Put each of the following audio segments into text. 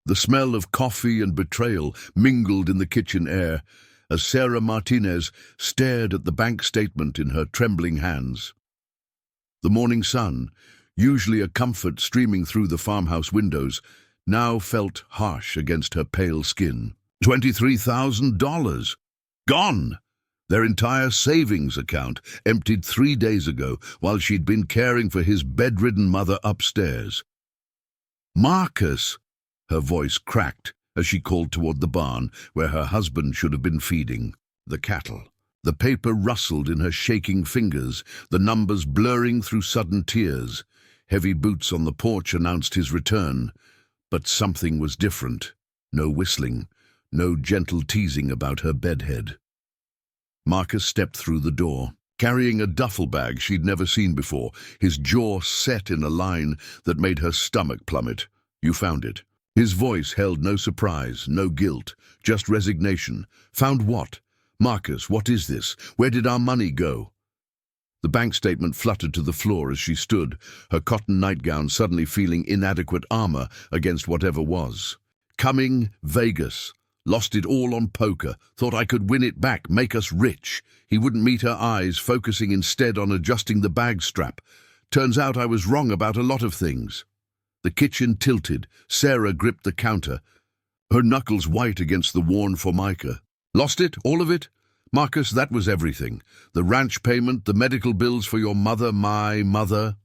The smell of coffee and betrayal mingled in the kitchen air as Sarah Martinez stared at the bank statement in her trembling hands. The morning sun, usually a comfort streaming through the farmhouse windows, now felt harsh against her pale skin. $23,000. Gone! Their entire savings account emptied 3 days ago while she'd been caring for his bedridden mother upstairs. "Marcus!" Her voice cracked as she called toward the barn where her husband should have been feeding the cattle. The paper rustled in her shaking fingers, the numbers blurring through sudden tears. Heavy boots on the porch announced his return, but something was different. No whistling, no gentle teasing about her bedhead. Marcus stepped through the door, carrying a duffel bag she'd never seen before, his jaw set in a line that made her stomach plummet. "You found it." His voice held no surprise, no guilt, just resignation. "Found what? Marcus, what is this? Where did our money go?" The bank statement fluttered to the floor as she stood, her cotton nightgown suddenly feeling inadequate armor against whatever was. "Coming, Vegas. Lost it all on poker. Thought I could win it back, make us rich." He wouldn't meet her eyes, focusing instead on adjusting the bag strap. "Turns out I was wrong about a lot of things." The kitchen tilted. Sarah gripped the counter, her knuckles white against the worn formica. "Lost it? All of it? Marcus, that was everything. The ranch payment, the medical bills for your mother, my mother."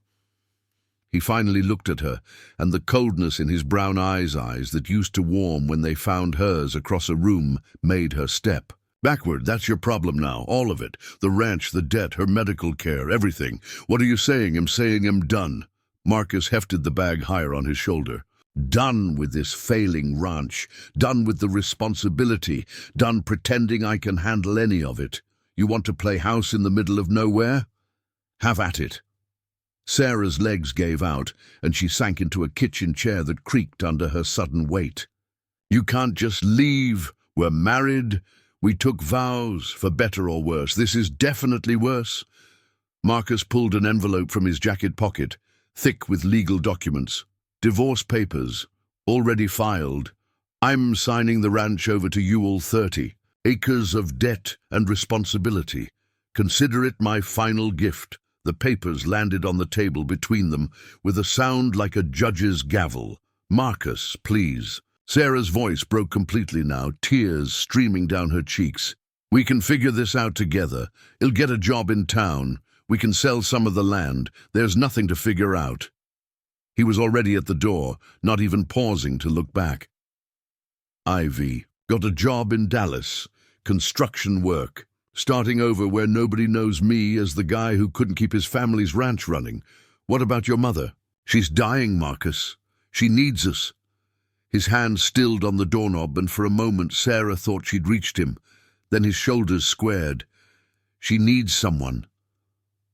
He finally looked at her, and the coldness in his brown eyes that used to warm when they found hers across a room made her step. "Backward, that's your problem now, all of it. The ranch, the debt, her medical care, everything. What are you saying? I'm saying I'm done." Marcus hefted the bag higher on his shoulder. "Done with this failing ranch. Done with the responsibility. Done pretending I can handle any of it. You want to play house in the middle of nowhere? Have at it." Sarah's legs gave out, and she sank into a kitchen chair that creaked under her sudden weight. "You can't just leave. We're married. We took vows, for better or worse. This is definitely worse." Marcus pulled an envelope from his jacket pocket, thick with legal documents. "Divorce papers, already filed. I'm signing the ranch over to you all 30. Acres of debt and responsibility. Consider it my final gift." The papers landed on the table between them with a sound like a judge's gavel. "Marcus, please." Sarah's voice broke completely now, tears streaming down her cheeks. "We can figure this out together. He'll get a job in town. We can sell some of the land. There's nothing to figure out." He was already at the door, not even pausing to look back. "Ivy, got a job in Dallas. Construction work. Starting over where nobody knows me as the guy who couldn't keep his family's ranch running. What about your mother?" "She's dying, Marcus. She needs us." His hand stilled on the doorknob, and for a moment Sarah thought she'd reached him. Then his shoulders squared. "She needs someone.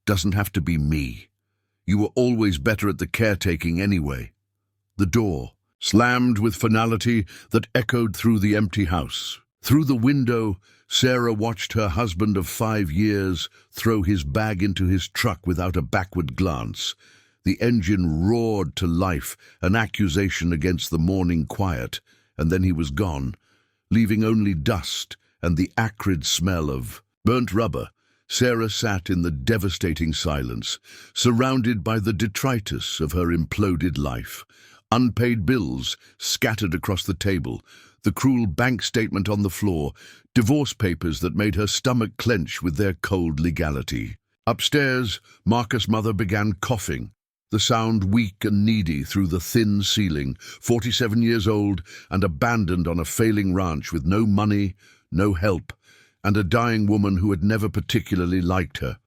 Doesn't have to be me. You were always better at the caretaking anyway." The door slammed with finality that echoed through the empty house. Through the window, Sarah watched her husband of 5 years throw his bag into his truck without a backward glance. The engine roared to life, an accusation against the morning quiet, and then he was gone, leaving only dust and the acrid smell of burnt rubber. Sarah sat in the devastating silence, surrounded by the detritus of her imploded life. Unpaid bills scattered across the table, the cruel bank statement on the floor, divorce papers that made her stomach clench with their cold legality. Upstairs, Marcus' mother began coughing, the sound weak and needy through the thin ceiling, 47 years old and abandoned on a failing ranch with no money, no help, and a dying woman who had never particularly liked her.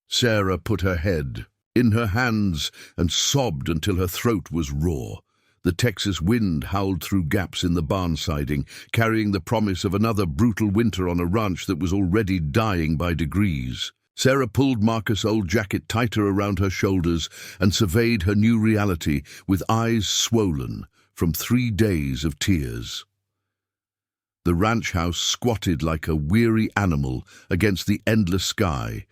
Sarah put her head in her hands and sobbed until her throat was raw. The Texas wind howled through gaps in the barn siding, carrying the promise of another brutal winter on a ranch that was already dying by degrees. Sarah pulled Marcus' old jacket tighter around her shoulders and surveyed her new reality with eyes swollen from 3 days of tears. The ranch house squatted like a weary animal against the endless sky,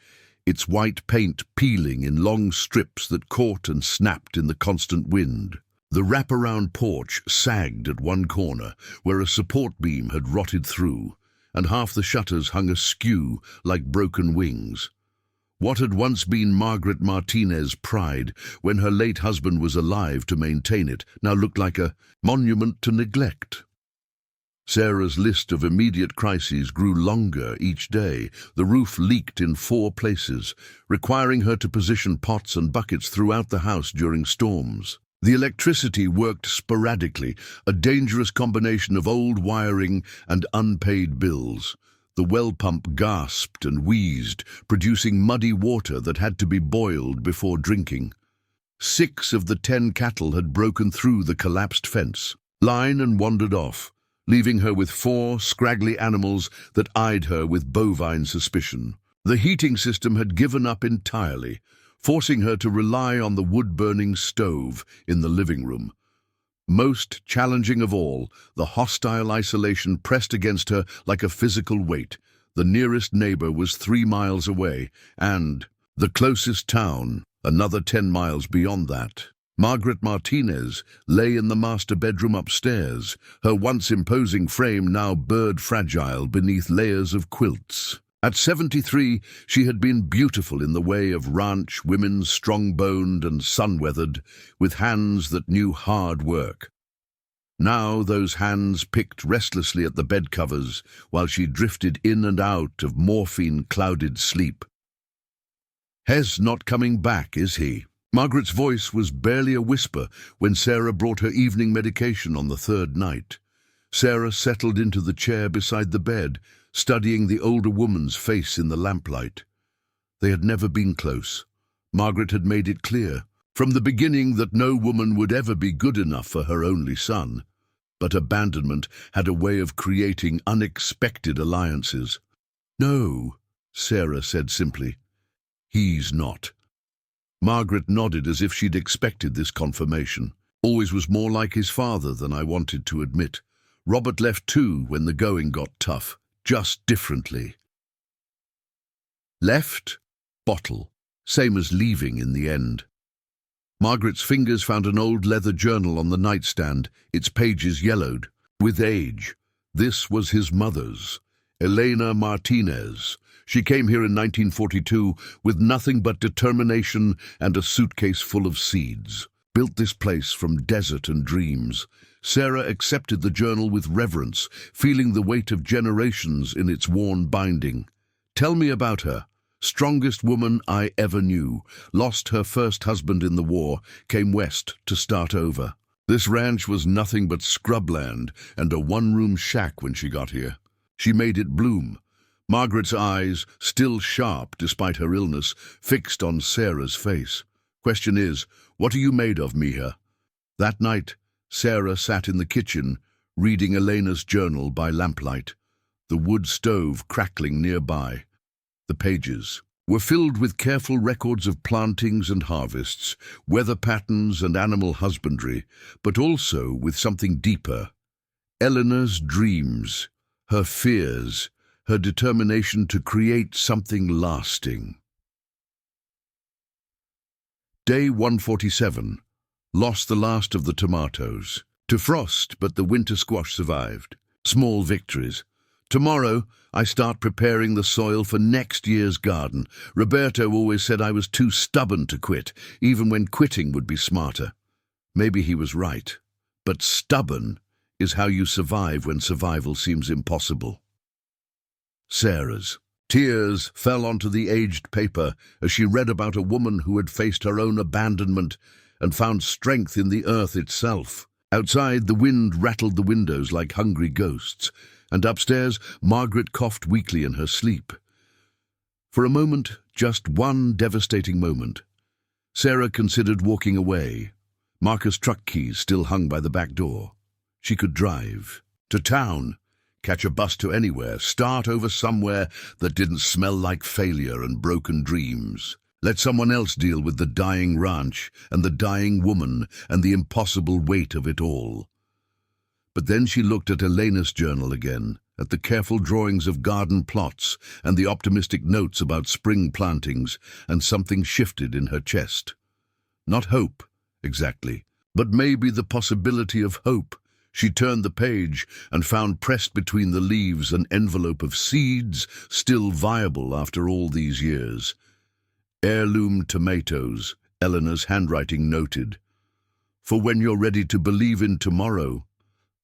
its white paint peeling in long strips that caught and snapped in the constant wind. The wraparound porch sagged at one corner, where a support beam had rotted through, and half the shutters hung askew like broken wings. What had once been Margaret Martinez's pride when her late husband was alive to maintain it now looked like a monument to neglect. Sarah's list of immediate crises grew longer each day. The roof leaked in 4 places, requiring her to position pots and buckets throughout the house during storms. The electricity worked sporadically, a dangerous combination of old wiring and unpaid bills. The well pump gasped and wheezed, producing muddy water that had to be boiled before drinking. 6 of the 10 cattle had broken through the collapsed fence line and wandered off, leaving her with 4 scraggly animals that eyed her with bovine suspicion. The heating system had given up entirely, forcing her to rely on the wood-burning stove in the living room. Most challenging of all, the hostile isolation pressed against her like a physical weight. The nearest neighbor was 3 miles away, and the closest town another 10 miles beyond that. Margaret Martinez lay in the master bedroom upstairs, her once imposing frame now bird-fragile beneath layers of quilts. At 73, she had been beautiful in the way of ranch women, strong-boned and sun-weathered, with hands that knew hard work. Now those hands picked restlessly at the bed covers while she drifted in and out of morphine-clouded sleep. "Hes not coming back, is he?" Margaret's voice was barely a whisper when Sarah brought her evening medication on the 3rd night. Sarah settled into the chair beside the bed, studying the older woman's face in the lamplight. They had never been close. Margaret had made it clear from the beginning that no woman would ever be good enough for her only son. But abandonment had a way of creating unexpected alliances. "No," Sarah said simply. "He's not." Margaret nodded as if she'd expected this confirmation. "Always was more like his father than I wanted to admit. Robert left too when the going got tough, just differently." Left? Bottle. Same as leaving in the end. Margaret's fingers found an old leather journal on the nightstand, its pages yellowed. With age. This was his mother's, Elena Martinez. She came here in 1942 with nothing but determination and a suitcase full of seeds. Built this place from desert and dreams. Sarah accepted the journal with reverence, feeling the weight of generations in its worn binding. "Tell me about her. Strongest woman I ever knew. Lost her first husband in the war, came west to start over. This ranch was nothing but scrubland and a one-room shack when she got here. She made it bloom." Margaret's eyes, still sharp despite her illness, fixed on Sarah's face. "Question is, what are you made of, Mija?" That night, Sarah sat in the kitchen, reading Elena's journal by lamplight, the wood stove crackling nearby. The pages were filled with careful records of plantings and harvests, weather patterns and animal husbandry, but also with something deeper. Eleanor's dreams, her fears, her determination to create something lasting. Day 147. Lost the last of the tomatoes. To frost, but the winter squash survived. Small victories. Tomorrow, I start preparing the soil for next year's garden. Roberto always said I was too stubborn to quit, even when quitting would be smarter. Maybe he was right. But stubborn is how you survive when survival seems impossible. Sarah's tears fell onto the aged paper as she read about a woman who had faced her own abandonment and found strength in the earth itself. Outside, the wind rattled the windows like hungry ghosts, and upstairs, Margaret coughed weakly in her sleep. For a moment, just one devastating moment, Sarah considered walking away. Marcus' truck keys still hung by the back door. She could drive to town, catch a bus to anywhere, start over somewhere that didn't smell like failure and broken dreams. Let someone else deal with the dying ranch and the dying woman and the impossible weight of it all. But then she looked at Elena's journal again, at the careful drawings of garden plots and the optimistic notes about spring plantings, and something shifted in her chest. Not hope, exactly, But maybe the possibility of hope. She turned the page and found pressed between the leaves an envelope of seeds still viable after all these years. Heirloom tomatoes, Eleanor's handwriting noted. For when you're ready to believe in tomorrow.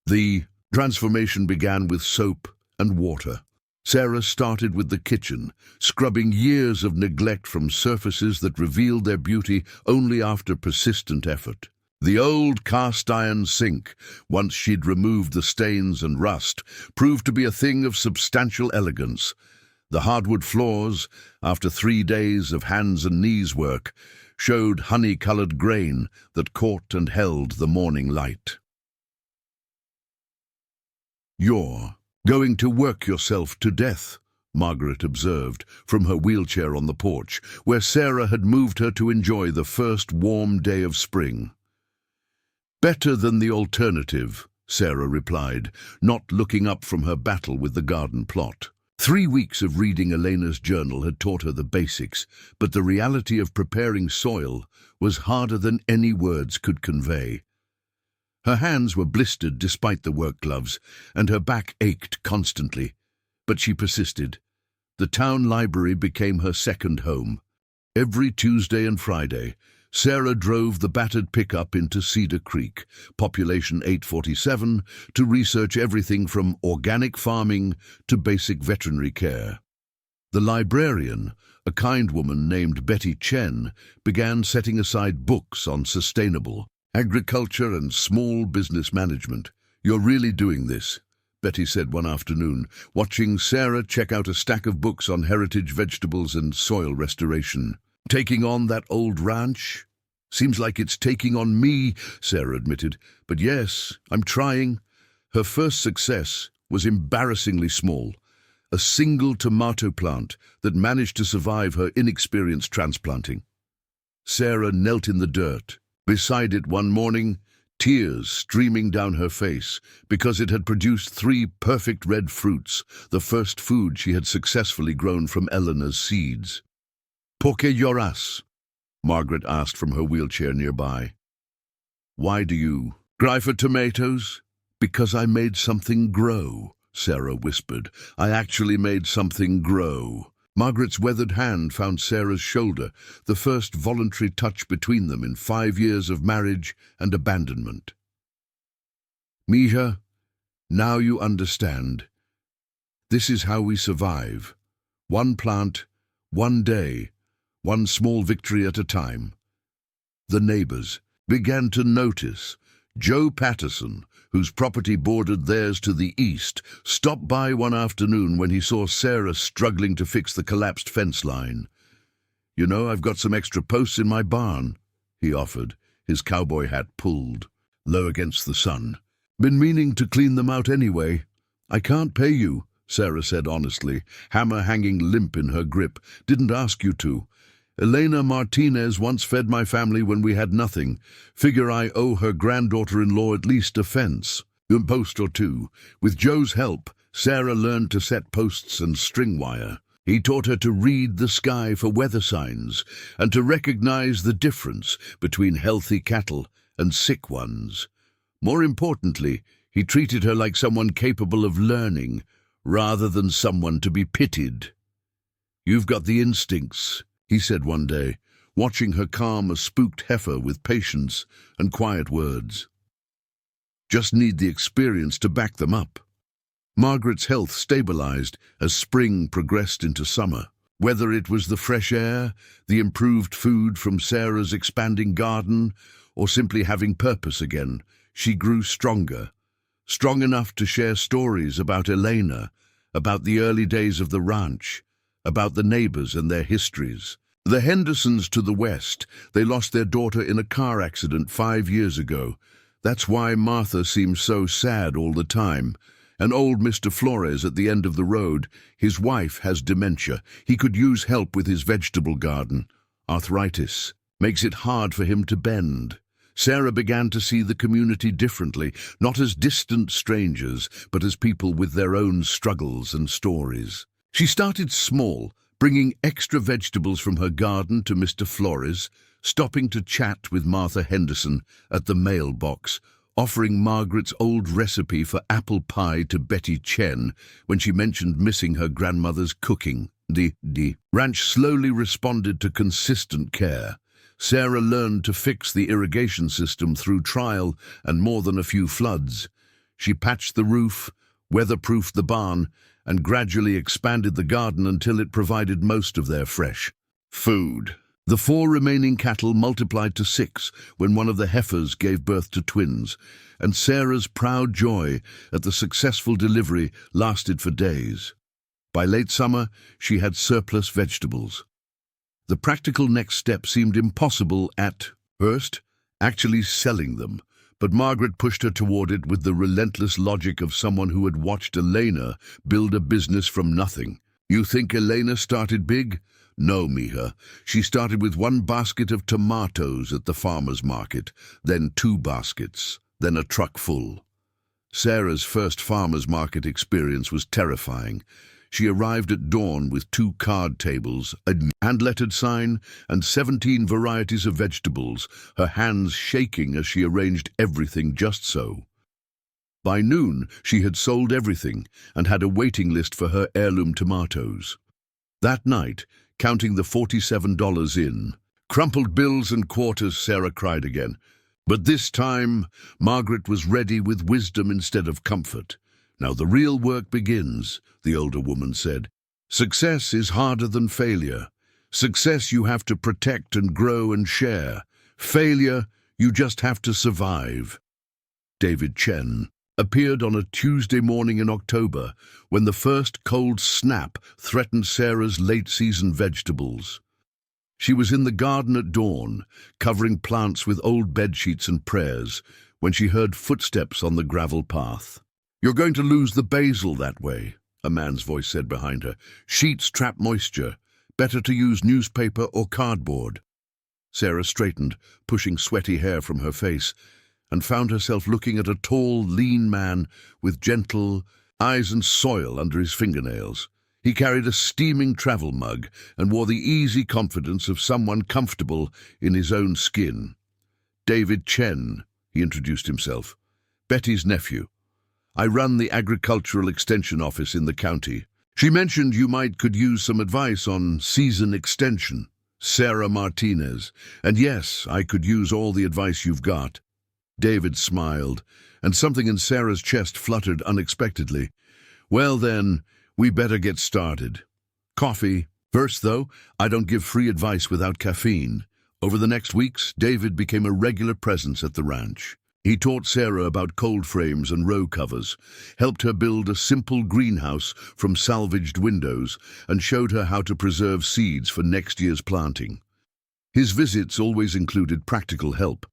The transformation began with soap and water. Sarah started with the kitchen, scrubbing years of neglect from surfaces that revealed their beauty only after persistent effort. The old cast-iron sink, once she'd removed the stains and rust, proved to be a thing of substantial elegance. The hardwood floors, after 3 days of hands and knees work, showed honey-colored grain that caught and held the morning light. "You're going to work yourself to death," Margaret observed from her wheelchair on the porch, where Sarah had moved her to enjoy the first warm day of spring. "Better than the alternative," Sarah replied, not looking up from her battle with the garden plot. 3 weeks of reading Elena's journal had taught her the basics, but the reality of preparing soil was harder than any words could convey. Her hands were blistered despite the work gloves, and her back ached constantly. But she persisted. The town library became her second home. Every Tuesday and Friday, Sarah drove the battered pickup into Cedar Creek, population 847, to research everything from organic farming to basic veterinary care. The librarian, a kind woman named Betty Chen, began setting aside books on sustainable agriculture and small business management. "You're really doing this," Betty said one afternoon, watching Sarah check out a stack of books on heritage vegetables and soil restoration. "Taking on that old ranch? Seems like it's taking on me," Sarah admitted. "But yes, I'm trying." Her first success was embarrassingly small. A single tomato plant that managed to survive her inexperienced transplanting. Sarah knelt in the dirt beside it one morning, tears streaming down her face, because it had produced 3 perfect red fruits, the first food she had successfully grown from Eleanor's seeds. "Por qué lloras?" Margaret asked from her wheelchair nearby. "Why do you cry for tomatoes?" "Because I made something grow," Sarah whispered. "I actually made something grow." Margaret's weathered hand found Sarah's shoulder, the first voluntary touch between them in 5 years of marriage and abandonment. "Mija, now you understand. This is how we survive. One plant, one day, one small victory at a time." The neighbors began to notice. Joe Patterson, whose property bordered theirs to the east, stopped by one afternoon when he saw Sarah struggling to fix the collapsed fence line. "You know, I've got some extra posts in my barn," he offered, his cowboy hat pulled low against the sun. "Been meaning to clean them out anyway." "I can't pay you," Sarah said honestly, hammer hanging limp in her grip. "Didn't ask you to. Elena Martinez once fed my family when we had nothing. Figure I owe her granddaughter-in-law at least a fence. A post or two." With Joe's help, Sarah learned to set posts and string wire. He taught her to read the sky for weather signs and to recognize the difference between healthy cattle and sick ones. More importantly, he treated her like someone capable of learning rather than someone to be pitied. "You've got the instincts," he said one day, watching her calm a spooked heifer with patience and quiet words. "Just need the experience to back them up." Margaret's health stabilized as spring progressed into summer. Whether it was the fresh air, the improved food from Sarah's expanding garden, or simply having purpose again, she grew stronger. Strong enough to share stories about Elena, about the early days of the ranch, about the neighbors and their histories. The Hendersons to the west, they lost their daughter in a car accident 5 years ago. That's why Martha seems so sad all the time. And old Mr. Flores at the end of the road, his wife has dementia. He could use help with his vegetable garden. Arthritis makes it hard for him to bend. Sarah began to see the community differently, not as distant strangers, but as people with their own struggles and stories. She started small, bringing extra vegetables from her garden to Mr. Flores, stopping to chat with Martha Henderson at the mailbox, offering Margaret's old recipe for apple pie to Betty Chen when she mentioned missing her grandmother's cooking. The ranch slowly responded to consistent care. Sarah learned to fix the irrigation system through trial and more than a few floods. She patched the roof, weatherproofed the barn, and gradually expanded the garden until it provided most of their fresh food. The 4 remaining cattle multiplied to 6 when one of the heifers gave birth to twins, and Sarah's proud joy at the successful delivery lasted for days. By late summer, she had surplus vegetables. The practical next step seemed impossible at first, actually selling them, but Margaret pushed her toward it with the relentless logic of someone who had watched Elena build a business from nothing. You think Elena started big? No, Mija. She started with 1 basket of tomatoes at the farmer's market, then 2 baskets, then a truck full. Sarah's first farmer's market experience was terrifying. She arrived at dawn with 2 card tables, a hand-lettered sign, and 17 varieties of vegetables, her hands shaking as she arranged everything just so. By noon, she had sold everything and had a waiting list for her heirloom tomatoes. That night, counting the $47 in crumpled bills and quarters, Sarah cried again. But this time, Margaret was ready with wisdom instead of comfort. Now the real work begins, the older woman said. Success is harder than failure. Success you have to protect and grow and share. Failure, you just have to survive. David Chen appeared on a Tuesday morning in October when the first cold snap threatened Sarah's late-season vegetables. She was in the garden at dawn, covering plants with old bedsheets and prayers, when she heard footsteps on the gravel path. You're going to lose the basil that way, a man's voice said behind her. Sheets trap moisture. Better to use newspaper or cardboard. Sarah straightened, pushing sweaty hair from her face, and found herself looking at a tall, lean man with gentle eyes and soil under his fingernails. He carried a steaming travel mug and wore the easy confidence of someone comfortable in his own skin. David Chen, he introduced himself. Betty's nephew. I run the agricultural extension office in the county. She mentioned you could use some advice on season extension. Sarah Martinez. And yes, I could use all the advice you've got. David smiled, and something in Sarah's chest fluttered unexpectedly. Well then, we better get started. Coffee. First though, I don't give free advice without caffeine. Over the next weeks, David became a regular presence at the ranch. He taught Sarah about cold frames and row covers, helped her build a simple greenhouse from salvaged windows, and showed her how to preserve seeds for next year's planting. His visits always included practical help,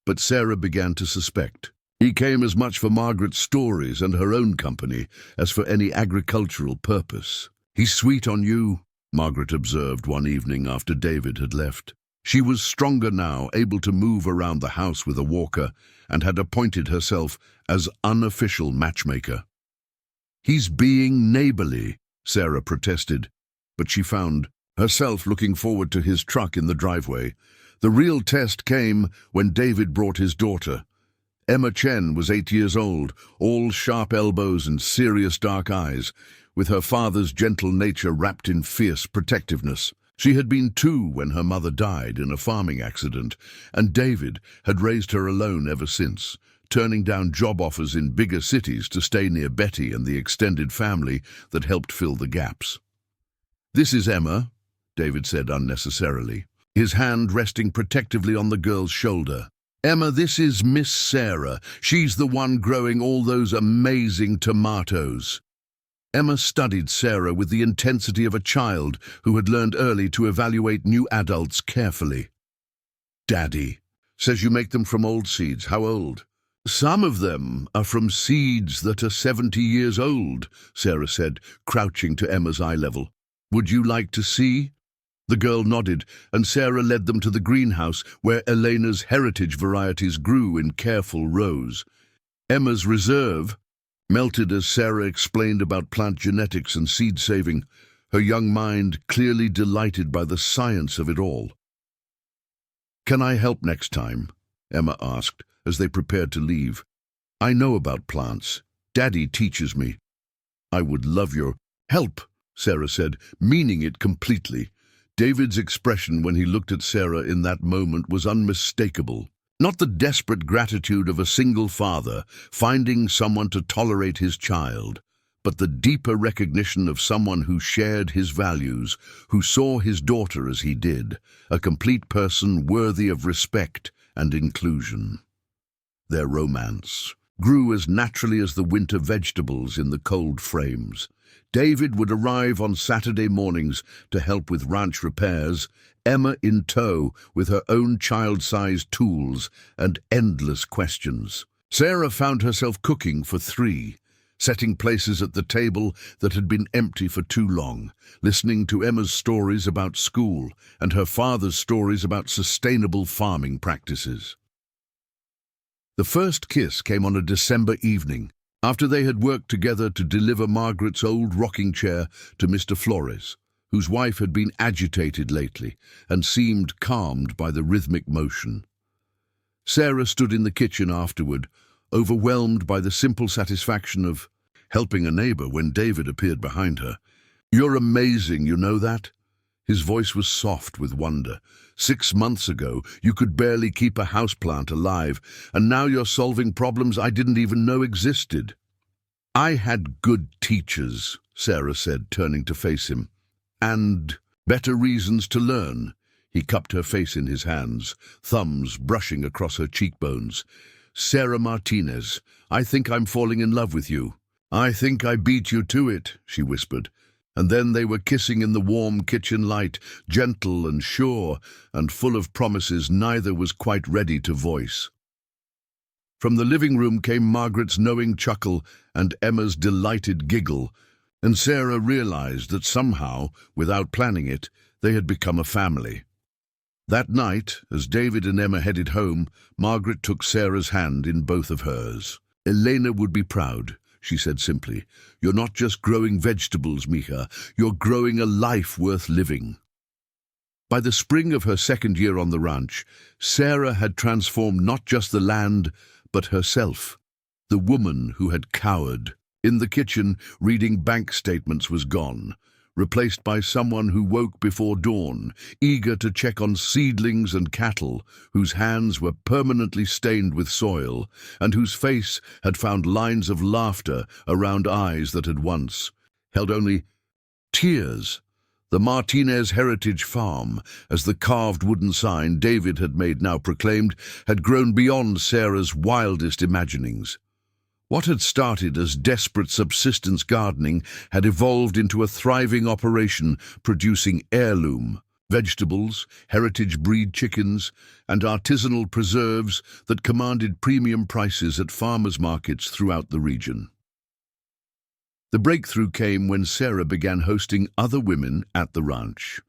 but Sarah began to suspect. He came as much for Margaret's stories and her own company as for any agricultural purpose. He's sweet on you, Margaret observed one evening after David had left. She was stronger now, able to move around the house with a walker, and had appointed herself as unofficial matchmaker. He's being neighborly, Sarah protested, but she found herself looking forward to his truck in the driveway. The real test came when David brought his daughter. Emma Chen was 8 years old, all sharp elbows and serious dark eyes, with her father's gentle nature wrapped in fierce protectiveness. She had been 2 when her mother died in a farming accident, and David had raised her alone ever since, turning down job offers in bigger cities to stay near Betty and the extended family that helped fill the gaps. This is Emma, David said unnecessarily, his hand resting protectively on the girl's shoulder. Emma, this is Miss Sarah. She's the one growing all those amazing tomatoes. Emma studied Sarah with the intensity of a child who had learned early to evaluate new adults carefully. Daddy says you make them from old seeds. How old? Some of them are from seeds that are 70 years old, Sarah said, crouching to Emma's eye level. Would you like to see? The girl nodded, and Sarah led them to the greenhouse where Elena's heritage varieties grew in careful rows. Emma's reserve melted as Sarah explained about plant genetics and seed saving, her young mind clearly delighted by the science of it all. "Can I help next time?" Emma asked as they prepared to leave. "I know about plants. Daddy teaches me." "I would love your help," Sarah said, meaning it completely. David's expression when he looked at Sarah in that moment was unmistakable. Not the desperate gratitude of a single father finding someone to tolerate his child, but the deeper recognition of someone who shared his values, who saw his daughter as he did, a complete person worthy of respect and inclusion. Their romance grew as naturally as the winter vegetables in the cold frames. David would arrive on Saturday mornings to help with ranch repairs, Emma in tow with her own child-sized tools and endless questions. Sarah found herself cooking for three, setting places at the table that had been empty for too long, listening to Emma's stories about school and her father's stories about sustainable farming practices. The first kiss came on a December evening, after they had worked together to deliver Margaret's old rocking chair to Mr. Flores, whose wife had been agitated lately and seemed calmed by the rhythmic motion. Sarah stood in the kitchen afterward, overwhelmed by the simple satisfaction of helping a neighbor when David appeared behind her. "You're amazing, you know that?" His voice was soft with wonder. "6 months ago, you could barely keep a houseplant alive, and now you're solving problems I didn't even know existed." "I had good teachers," Sarah said, turning to face him. "And better reasons to learn." He cupped her face in his hands, thumbs brushing across her cheekbones. "Sarah Martinez, I think I'm falling in love with you." "I think I beat you to it," she whispered. And then they were kissing in the warm kitchen light, gentle and sure, and full of promises neither was quite ready to voice. From the living room came Margaret's knowing chuckle and Emma's delighted giggle, and Sarah realized that somehow, without planning it, they had become a family. That night, as David and Emma headed home, Margaret took Sarah's hand in both of hers. "Elena would be proud," she said simply. "You're not just growing vegetables, Mija. You're growing a life worth living." By the spring of her second year on the ranch, Sarah had transformed not just the land, but herself. The woman who had cowered in the kitchen reading bank statements was gone, replaced by someone who woke before dawn, eager to check on seedlings and cattle, whose hands were permanently stained with soil, and whose face had found lines of laughter around eyes that had once held only tears. The Martinez Heritage Farm, as the carved wooden sign David had made now proclaimed, had grown beyond Sarah's wildest imaginings. What had started as desperate subsistence gardening had evolved into a thriving operation producing heirloom vegetables, heritage breed chickens, and artisanal preserves that commanded premium prices at farmers' markets throughout the region. The breakthrough came when Sarah began hosting other women at the ranch.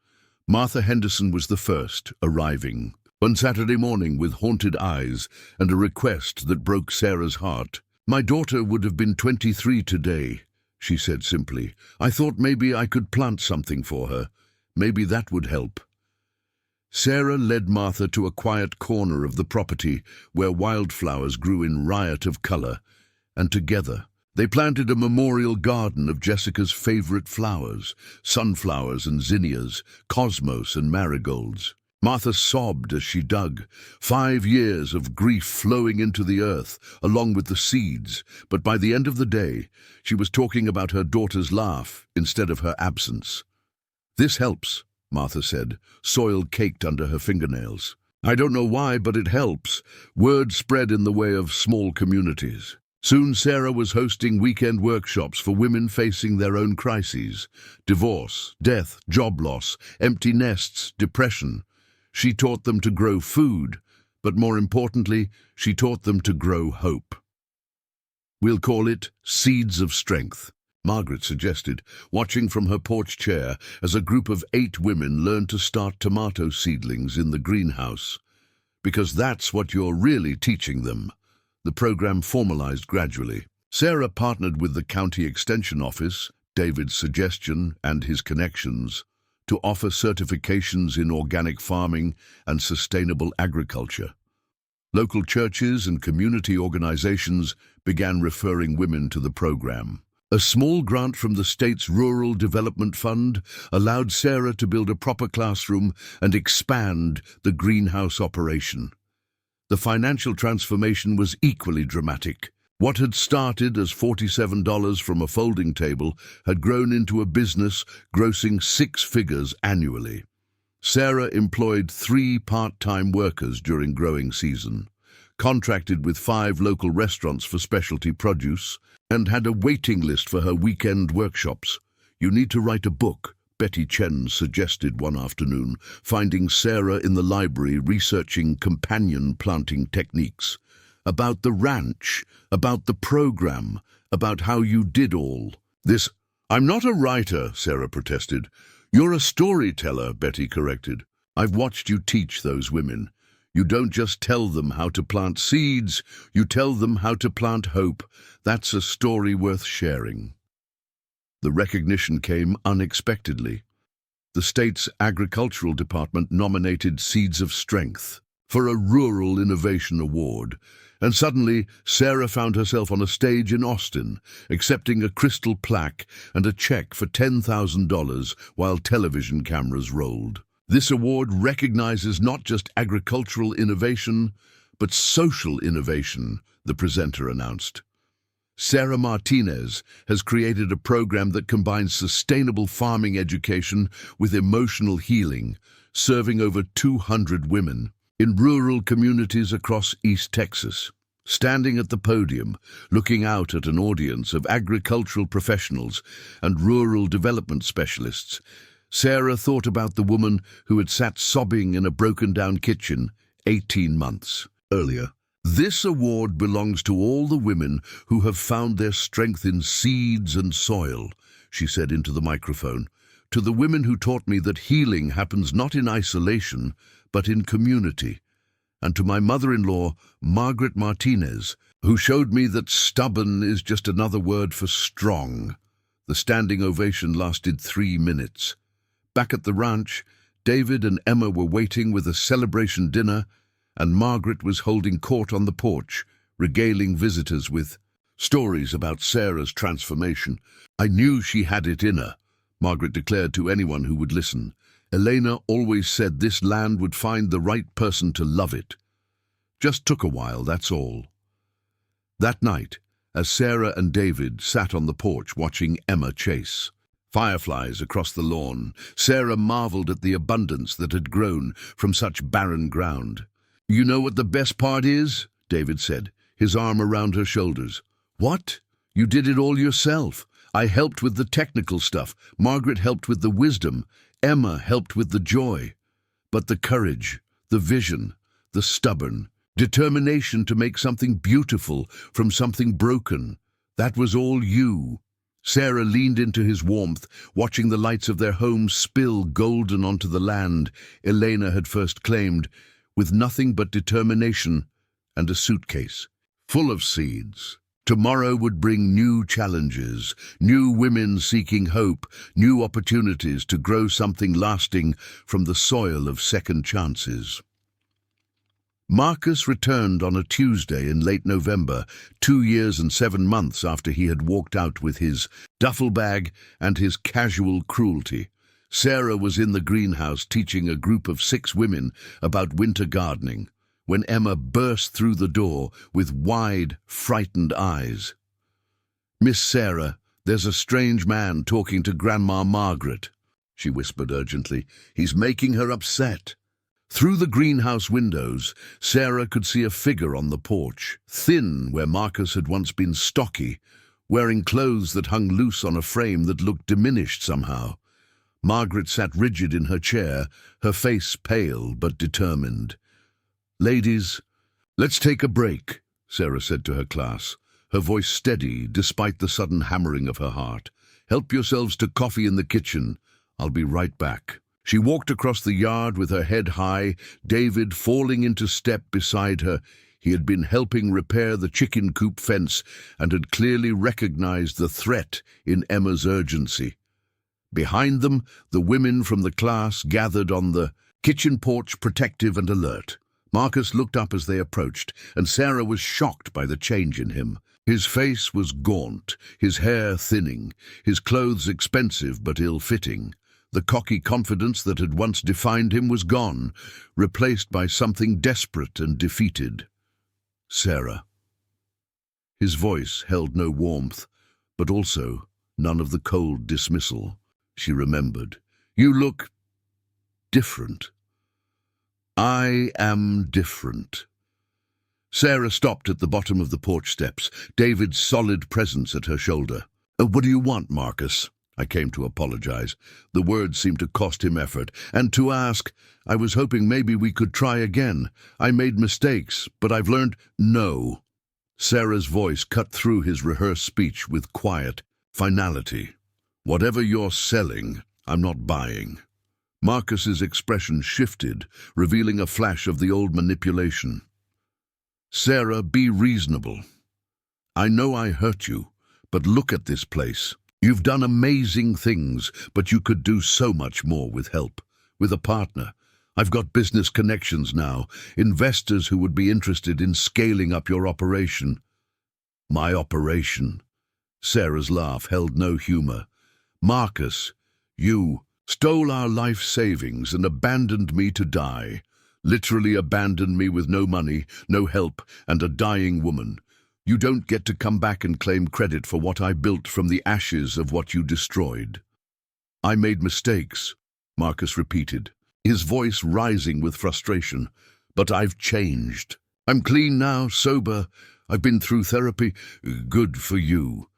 Martha Henderson was the first, arriving one Saturday morning with haunted eyes and a request that broke Sarah's heart. "My daughter would have been 23 today," she said simply. "I thought maybe I could plant something for her. Maybe that would help." Sarah led Martha to a quiet corner of the property where wildflowers grew in riot of color, and together they planted a memorial garden of Jessica's favorite flowers, sunflowers and zinnias, cosmos and marigolds. Martha sobbed as she dug, 5 years of grief flowing into the earth, along with the seeds, but by the end of the day, she was talking about her daughter's laugh instead of her absence. "This helps," Martha said, soil caked under her fingernails. "I don't know why, but it helps." Word spread in the way of small communities. Soon Sarah was hosting weekend workshops for women facing their own crises: divorce, death, job loss, empty nests, depression. She taught them to grow food, but more importantly, she taught them to grow hope. "We'll call it Seeds of Strength," Margaret suggested, watching from her porch chair as a group of 8 women learned to start tomato seedlings in the greenhouse. "Because that's what you're really teaching them." The program formalized gradually. Sarah partnered with the county extension office, David's suggestion and his connections, to offer certifications in organic farming and sustainable agriculture. Local churches and community organizations began referring women to the program. A small grant from the state's Rural Development Fund allowed Sarah to build a proper classroom and expand the greenhouse operation. The financial transformation was equally dramatic. What had started as $47 from a folding table had grown into a business grossing 6 figures annually. Sarah employed 3 part-time workers during growing season, contracted with 5 local restaurants for specialty produce, and had a waiting list for her weekend workshops. "You need to write a book," Betty Chen suggested one afternoon, finding Sarah in the library researching companion planting techniques. "About the ranch, about the program, about how you did all this." "I'm not a writer," Sarah protested. "You're a storyteller," Betty corrected. "I've watched you teach those women. You don't just tell them how to plant seeds, you tell them how to plant hope. That's a story worth sharing." The recognition came unexpectedly. The state's agricultural department nominated Seeds of Strength for a Rural Innovation Award, and suddenly Sarah found herself on a stage in Austin, accepting a crystal plaque and a check for $10,000 while television cameras rolled. This award recognizes not just agricultural innovation, but social innovation, the presenter announced. Sarah Martinez has created a program that combines sustainable farming education with emotional healing, serving over 200 women in rural communities across East Texas. Standing at the podium, looking out at an audience of agricultural professionals and rural development specialists, Sarah thought about the woman who had sat sobbing in a broken-down kitchen 18 months earlier. "This award belongs to all the women who have found their strength in seeds and soil," she said into the microphone. "To the women who taught me that healing happens not in isolation, but in community. And to my mother-in-law, Margaret Martinez, who showed me that stubborn is just another word for strong." The standing ovation lasted 3 minutes. Back at the ranch, David and Emma were waiting with a celebration dinner, and Margaret was holding court on the porch, regaling visitors with stories about Sarah's transformation. "I knew she had it in her," Margaret declared to anyone who would listen. "Elena always said this land would find the right person to love it. Just took a while, that's all." That night, as Sarah and David sat on the porch watching Emma chase fireflies across the lawn, Sarah marveled at the abundance that had grown from such barren ground. "You know what the best part is?" David said, his arm around her shoulders. "What? You did it all yourself. I helped with the technical stuff. Margaret helped with the wisdom. Emma helped with the joy. But the courage, the vision, the stubborn determination to make something beautiful from something broken, that was all you." Sarah leaned into his warmth, watching the lights of their home spill golden onto the land Elena had first claimed, with nothing but determination and a suitcase full of seeds. Tomorrow would bring new challenges, new women seeking hope, new opportunities to grow something lasting from the soil of second chances. Marcus returned on a Tuesday in late November, 2 years and 7 months after he had walked out with his duffel bag and his casual cruelty. Sarah was in the greenhouse teaching a group of 6 women about winter gardening, when Emma burst through the door with wide, frightened eyes. "Miss Sarah, there's a strange man talking to Grandma Margaret," she whispered urgently. "He's making her upset." Through the greenhouse windows, Sarah could see a figure on the porch, thin where Marcus had once been stocky, wearing clothes that hung loose on a frame that looked diminished somehow. Margaret sat rigid in her chair, her face pale but determined. "Ladies, let's take a break," Sarah said to her class, her voice steady despite the sudden hammering of her heart. "Help yourselves to coffee in the kitchen. I'll be right back." She walked across the yard with her head high, David falling into step beside her. He had been helping repair the chicken coop fence and had clearly recognized the threat in Emma's urgency. Behind them, the women from the class gathered on the kitchen porch, protective and alert. Marcus looked up as they approached, and Sarah was shocked by the change in him. His face was gaunt, his hair thinning, his clothes expensive but ill-fitting. The cocky confidence that had once defined him was gone, replaced by something desperate and defeated. Sarah. His voice held no warmth, but also none of the cold dismissal. She remembered. You look different. I am different. Sarah stopped at the bottom of the porch steps, David's solid presence at her shoulder. What do you want, Marcus? I came to apologize. The words seemed to cost him effort. And to ask, I was hoping maybe we could try again. I made mistakes, but I've learned no. Sarah's voice cut through his rehearsed speech with quiet finality. Whatever you're selling, I'm not buying. Marcus's expression shifted, revealing a flash of the old manipulation. Sarah, be reasonable. I know I hurt you, but look at this place. You've done amazing things, but you could do so much more with help, with a partner. I've got business connections now, investors who would be interested in scaling up your operation. My operation? Sarah's laugh held no humor. Marcus, you stole our life savings and abandoned me to die. Literally abandoned me with no money, no help, and a dying woman. You don't get to come back and claim credit for what I built from the ashes of what you destroyed. I made mistakes, Marcus repeated, his voice rising with frustration. But I've changed. I'm clean now, sober. I've been through therapy. Good for you.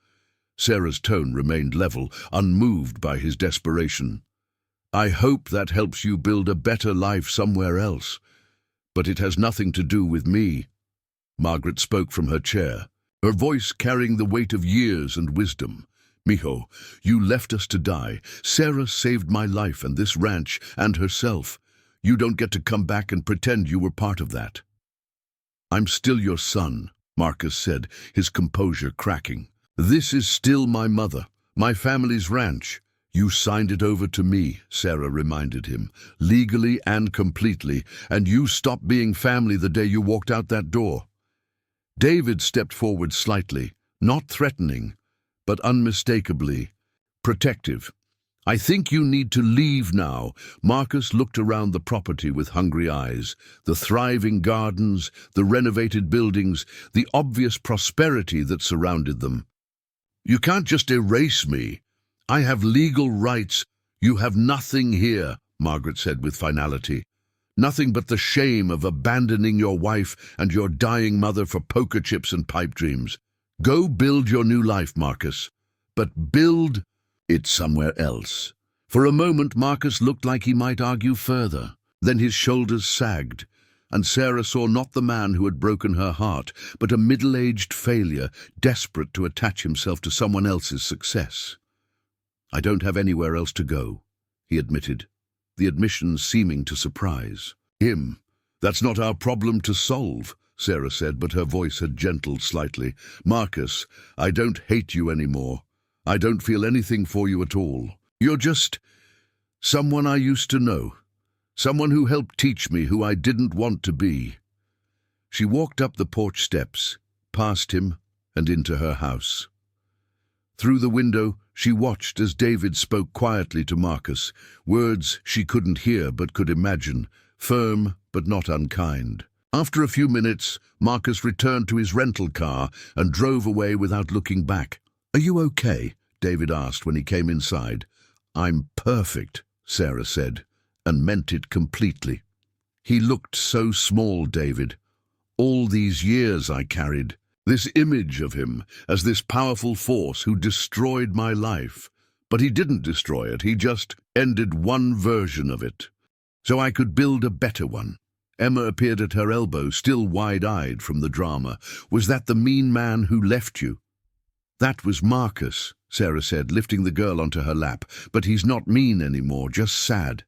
Sarah's tone remained level, unmoved by his desperation. I hope that helps you build a better life somewhere else. But it has nothing to do with me. Margaret spoke from her chair, her voice carrying the weight of years and wisdom. Mijo, you left us to die. Sarah saved my life and this ranch and herself. You don't get to come back and pretend you were part of that. I'm still your son, Marcus said, his composure cracking. This is still my mother, my family's ranch. You signed it over to me, Sarah reminded him, legally and completely, and you stopped being family the day you walked out that door. David stepped forward slightly, not threatening, but unmistakably protective. I think you need to leave now. Marcus looked around the property with hungry eyes, the thriving gardens, the renovated buildings, the obvious prosperity that surrounded them. You can't just erase me. I have legal rights. You have nothing here, Margaret said with finality. Nothing but the shame of abandoning your wife and your dying mother for poker chips and pipe dreams. Go build your new life, Marcus. But build it somewhere else. For a moment, Marcus looked like he might argue further. Then his shoulders sagged, and Sarah saw not the man who had broken her heart, but a middle-aged failure, desperate to attach himself to someone else's success. I don't have anywhere else to go, he admitted, the admission seeming to surprise him. That's not our problem to solve, Sarah said, but her voice had gentled slightly. Marcus, I don't hate you anymore. I don't feel anything for you at all. You're just someone I used to know. Someone who helped teach me who I didn't want to be. She walked up the porch steps, past him, and into her house. Through the window, she watched as David spoke quietly to Marcus, words she couldn't hear but could imagine, firm but not unkind. After a few minutes, Marcus returned to his rental car and drove away without looking back. Are you okay? David asked when he came inside. I'm perfect, Sarah said, and meant it completely. He looked so small, David. All these years I carried this image of him as this powerful force who destroyed my life. But he didn't destroy it, he just ended one version of it. So I could build a better one. Emma appeared at her elbow, still wide-eyed from the drama. Was that the mean man who left you? That was Marcus, Sarah said, lifting the girl onto her lap. But he's not mean anymore, just sad.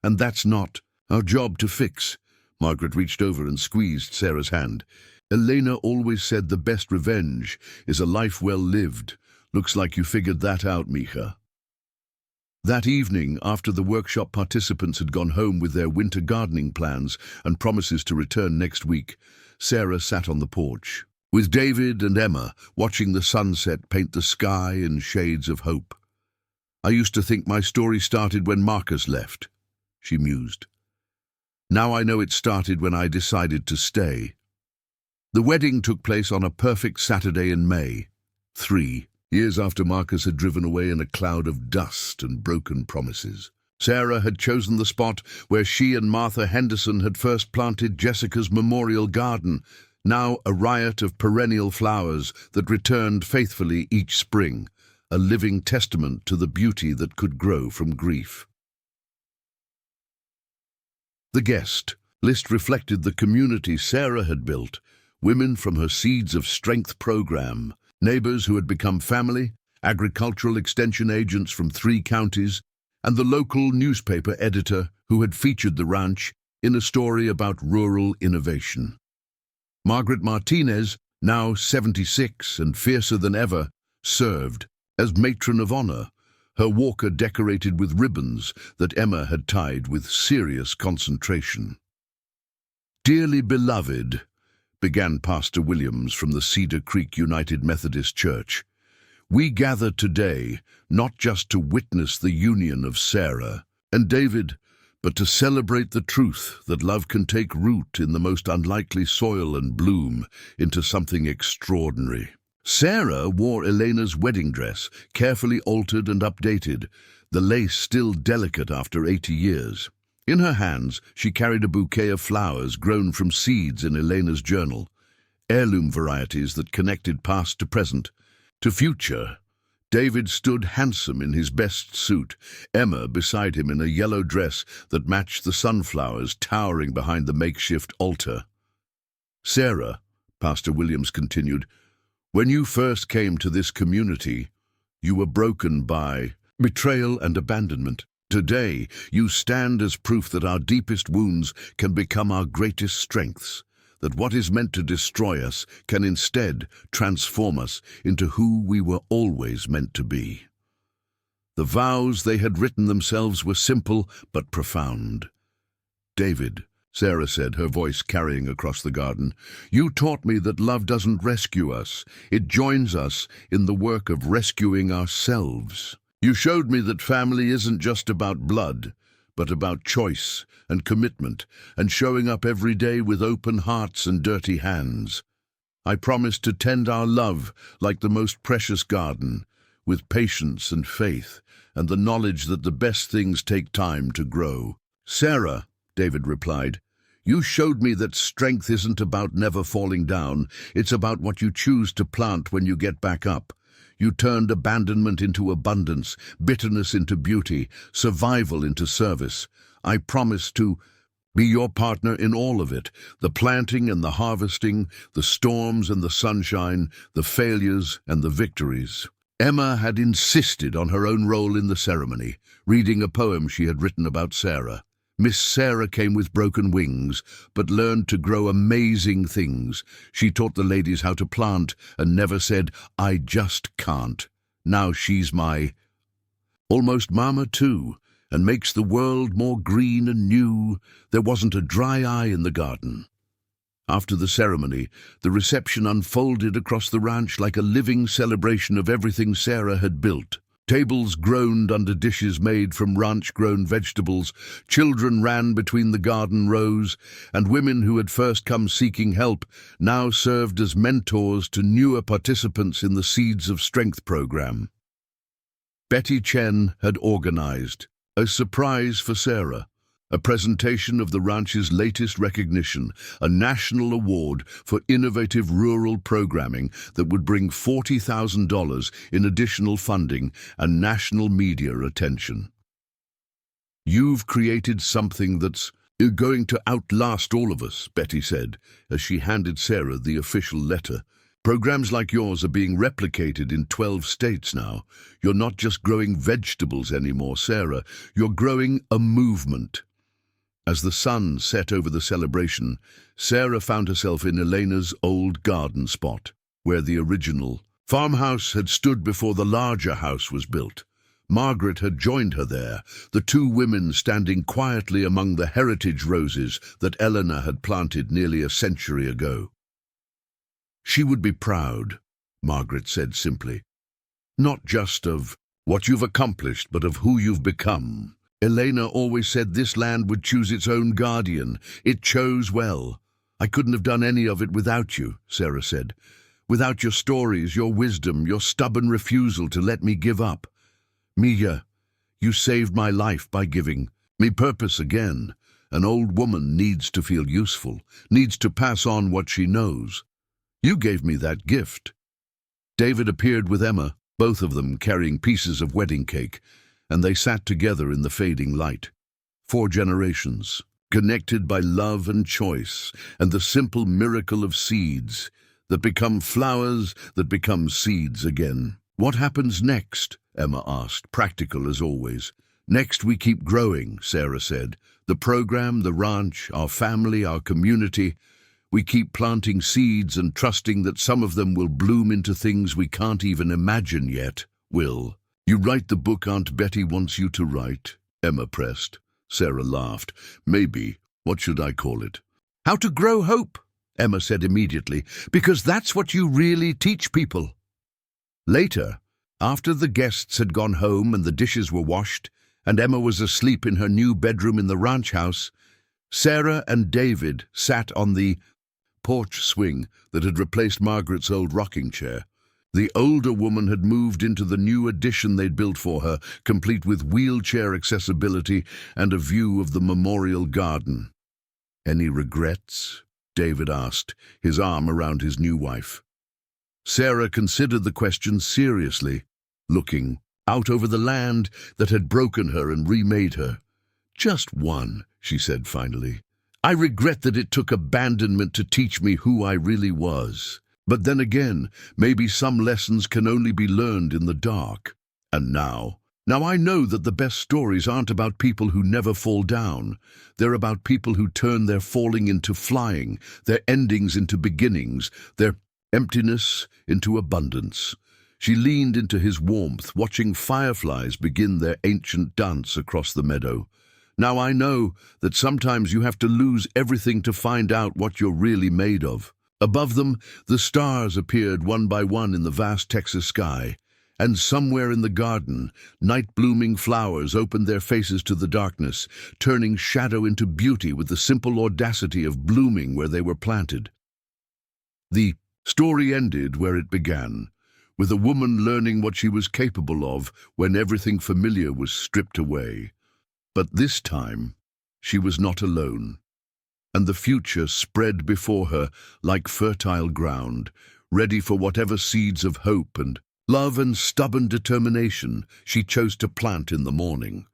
And that's not our job to fix. Margaret reached over and squeezed Sarah's hand. Elena always said the best revenge is a life well lived. Looks like you figured that out, Mija. That evening, after the workshop participants had gone home with their winter gardening plans and promises to return next week, Sarah sat on the porch, with David and Emma watching the sunset paint the sky in shades of hope. "I used to think my story started when Marcus left," she mused. "Now I know it started when I decided to stay." The wedding took place on a perfect Saturday in May, 3 years after Marcus had driven away in a cloud of dust and broken promises. Sarah had chosen the spot where she and Martha Henderson had first planted Jessica's memorial garden, now a riot of perennial flowers that returned faithfully each spring, a living testament to the beauty that could grow from grief. The guest list reflected the community Sarah had built: women from her Seeds of Strength program, neighbors who had become family, agricultural extension agents from 3 counties, and the local newspaper editor who had featured the ranch in a story about rural innovation. Margaret Martinez, now 76 and fiercer than ever, served as matron of honor, her walker decorated with ribbons that Emma had tied with serious concentration. "Dearly beloved," began Pastor Williams from the Cedar Creek United Methodist Church, "we gather today not just to witness the union of Sarah and David, but to celebrate the truth that love can take root in the most unlikely soil and bloom into something extraordinary." Sarah wore Elena's wedding dress, carefully altered and updated, the lace still delicate after 80 years. In her hands, she carried a bouquet of flowers grown from seeds in Elena's journal, heirloom varieties that connected past to present, to future. David stood handsome in his best suit, Emma beside him in a yellow dress that matched the sunflowers towering behind the makeshift altar. "Sarah," Pastor Williams continued, "when you first came to this community, you were broken by betrayal and abandonment. Today, you stand as proof that our deepest wounds can become our greatest strengths, that what is meant to destroy us can instead transform us into who we were always meant to be." The vows they had written themselves were simple but profound. "David," Sarah said, her voice carrying across the garden, "you taught me that love doesn't rescue us, it joins us in the work of rescuing ourselves. You showed me that family isn't just about blood, but about choice and commitment and showing up every day with open hearts and dirty hands. I promise to tend our love like the most precious garden, with patience and faith and the knowledge that the best things take time to grow." "Sarah," David replied, "you showed me that strength isn't about never falling down, it's about what you choose to plant when you get back up. You turned abandonment into abundance, bitterness into beauty, survival into service. I promise to be your partner in all of it, the planting and the harvesting, the storms and the sunshine, the failures and the victories." Emma had insisted on her own role in the ceremony, reading a poem she had written about Sarah. Miss Sarah came with broken wings, but learned to grow amazing things. She taught the ladies how to plant and never said, "I just can't." Now she's my almost mama too, and makes the world more green and new. There wasn't a dry eye in the garden. After the ceremony, the reception unfolded across the ranch like a living celebration of everything Sarah had built. Tables groaned under dishes made from ranch-grown vegetables, children ran between the garden rows, and women who had first come seeking help now served as mentors to newer participants in the Seeds of Strength program. Betty Chen had organized a surprise for Sarah, a presentation of the ranch's latest recognition, a national award for innovative rural programming that would bring $40,000 in additional funding and national media attention. "You've created something that's going to outlast all of us," Betty said, as she handed Sarah the official letter. "Programs like yours are being replicated in 12 states now. You're not just growing vegetables anymore, Sarah. You're growing a movement." As the sun set over the celebration, Sarah found herself in Elena's old garden spot, where the original farmhouse had stood before the larger house was built. Margaret had joined her there, the two women standing quietly among the heritage roses that Eleanor had planted nearly a century ago. "She would be proud," Margaret said simply. "Not just of what you've accomplished, but of who you've become. Elena always said this land would choose its own guardian. It chose well. I couldn't have done any of it without you," Sarah said. "Without your stories, your wisdom, your stubborn refusal to let me give up. Mia, you saved my life by giving me purpose again. An old woman needs to feel useful, needs to pass on what she knows. You gave me that gift." David appeared with Emma, both of them carrying pieces of wedding cake, and they sat together in the fading light. 4 generations, connected by love and choice, and the simple miracle of seeds that become flowers that become seeds again. "What happens next?" Emma asked, practical as always. "Next we keep growing," Sarah said. "The program, the ranch, our family, our community. We keep planting seeds and trusting that some of them will bloom into things we can't even imagine yet." "Will you write the book Aunt Betty wants you to write?" Emma pressed. Sarah laughed. "Maybe. What should I call it?" "How to Grow Hope," Emma said immediately, "because that's what you really teach people." Later, after the guests had gone home and the dishes were washed, and Emma was asleep in her new bedroom in the ranch house, Sarah and David sat on the porch swing that had replaced Margaret's old rocking chair. The older woman had moved into the new addition they'd built for her, complete with wheelchair accessibility and a view of the memorial garden. "Any regrets?" David asked, his arm around his new wife. Sarah considered the question seriously, looking out over the land that had broken her and remade her. "Just one," she said finally. "I regret that it took abandonment to teach me who I really was. But then again, maybe some lessons can only be learned in the dark. And now I know that the best stories aren't about people who never fall down. They're about people who turn their falling into flying, their endings into beginnings, their emptiness into abundance." She leaned into his warmth, watching fireflies begin their ancient dance across the meadow. "Now I know that sometimes you have to lose everything to find out what you're really made of." Above them, the stars appeared one by one in the vast Texas sky, and somewhere in the garden, night-blooming flowers opened their faces to the darkness, turning shadow into beauty with the simple audacity of blooming where they were planted. The story ended where it began, with a woman learning what she was capable of when everything familiar was stripped away. But this time, she was not alone, and the future spread before her like fertile ground, ready for whatever seeds of hope and love and stubborn determination she chose to plant in the morning.